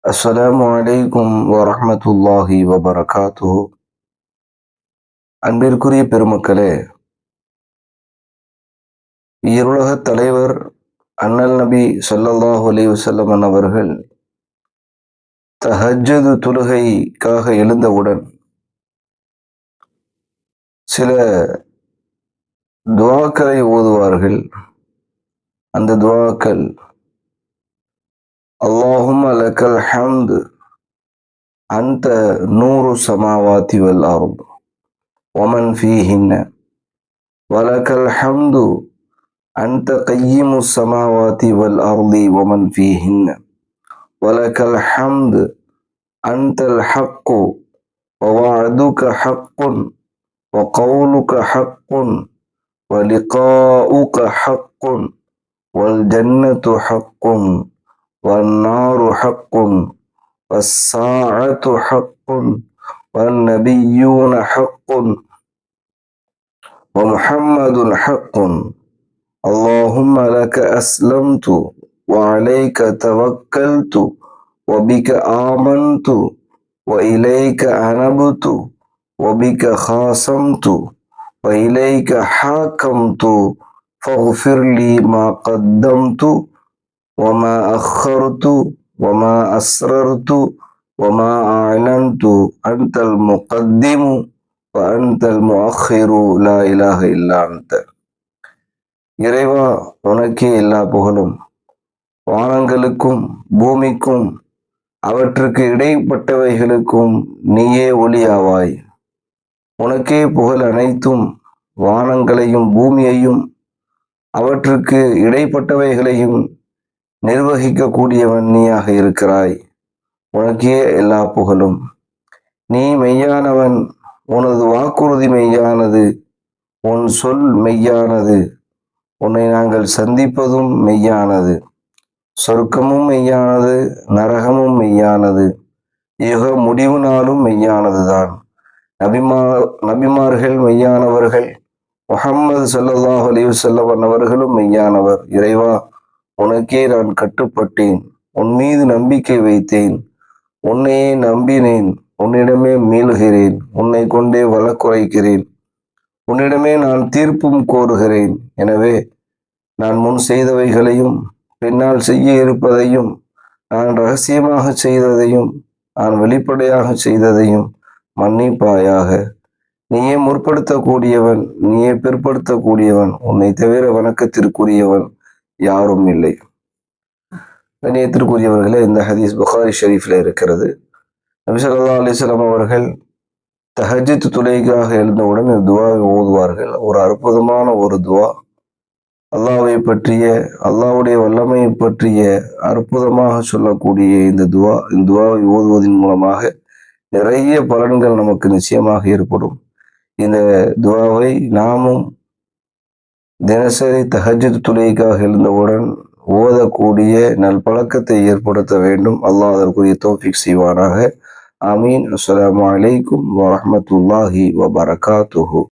அஸ்ஸலாமு அலைக்கும் வரஹ்மத்துல்லாஹி வபரகாத்துஹு. அன்பிற்குரிய பெருமக்களே, இருளகத் தலைவர் அண்ணல் நபி ஸல்லல்லாஹு அலைஹி வஸல்லம் அவர்கள் தஹஜ்ஜுத் தொழுகைக்காக எழுந்தவுடன் சில துஆக்களை ஓதுவார்கள். அந்த துஆக்கள் அல்லாஹும்ம லக்கல் ஹம்து அன்த நூறு ஸமாவாதி வல் அர்த் வமன் ஃபீஹின்ன வலக்கல் ஹம்து أنت قيم السماوات والأرض ومن فيهن ولك الحمد أنت الحق ووعدك حق وقولك حق ولقاؤك حق والجنة حق والنار حق والساعة حق والنبيون حق ومحمد حق اللهم لك أسلمت وعليك توكلت وبك آمنت وإليك أنبت وبك خاصمت وإليك حاكمت فاغفر لي ما قدمت وما أخرت وما أسررت وما أعلنت أنت المقدم وأنت المؤخر لا إله إلا أنت. இறைவா, உனக்கே எல்லா புகழும். வானங்களுக்கும் பூமிக்கும் அவற்றுக்கு இடைப்பட்டவைகளுக்கும் நீயே ஒளியாவாய். உனக்கே புகழ் அனைத்தும். வானங்களையும் பூமியையும் அவற்றுக்கு இடைப்பட்டவைகளையும் நிர்வகிக்கக்கூடியவன் நீயாக இருக்கிறாய். உனக்கே எல்லா புகழும். நீ மெய்யானவன். உனது வாக்குறுதி மெய்யானது. உன் சொல் மெய்யானது. உன்னை நாங்கள் சந்திப்பதும் மெய்யானது. சொர்க்கமும் மெய்யானது, நரகமும் மெய்யானது, யுக முடிவு நாளும் மெய்யானதுதான். நபிமார்கள் மெய்யானவர்கள், முஹம்மது ஸல்லல்லாஹு அலைஹி வஸல்லம் அவர்களும் மெய்யானவர். இறைவா, உனக்கே நான் கட்டுப்பட்டேன். உன் மீது நம்பிக்கை வைத்தேன். உன்னையே நம்பினேன். உன்னிடமே மீளுகிறேன். உன்னை கொண்டே வழக்குரைக்கிறேன். உன்னிடமே நான் தீர்ப்பும் கோருகிறேன். எனவே நான் முன் செய்தவைகளையும் பின்னால் செய்ய இருப்பதையும், நான் ரகசியமாக செய்ததையும் நான் வெளிப்படையாக செய்ததையும் மன்னிப்பாயாக. நீயே முற்படுத்தக்கூடியவன், நீயே பிற்படுத்தக்கூடியவன். உன்னை தவிர வணக்கத்திற்குரியவன் யாரும் இல்லை. கண்ணியத்திற்குரியவர்களே, இந்த ஹதீஸ் புகாரி ஷரீஃப்ல இருக்கிறது. நபி ஸல்லல்லாஹு அலைஹி வஸல்லம் அவர்கள் தஹஜ்ஜுத் தொழுகைக்காக எழுந்தவுடன் இந்த துஆவை ஓதுவார்கள். ஒரு அற்புதமான ஒரு துஆ. அல்லாஹ்வை பற்றிய, அல்லாஹ்வுடைய வல்லமையை பற்றிய அற்புதமாக சொல்லக்கூடிய இந்த துஆவை ஓதுவதன் மூலமாக நிறைய பலன்கள் நமக்கு நிச்சயமாக ஏற்படும். இந்த துஆவை நாமும் தினசரி தஹஜ்ஜுத் தொழுகைக்காக எழுந்தவுடன் ஓதக்கூடிய நல்பழக்கத்தை ஏற்படுத்த வேண்டும். அல்லாஹ் அதற்குரிய தௌஃபீக் செய்வானாக. ஆமீன். அஸ்ஸலாமு அலைக்கும் வரஹ்மத்துல்லாஹி வபரகாத்துஹு.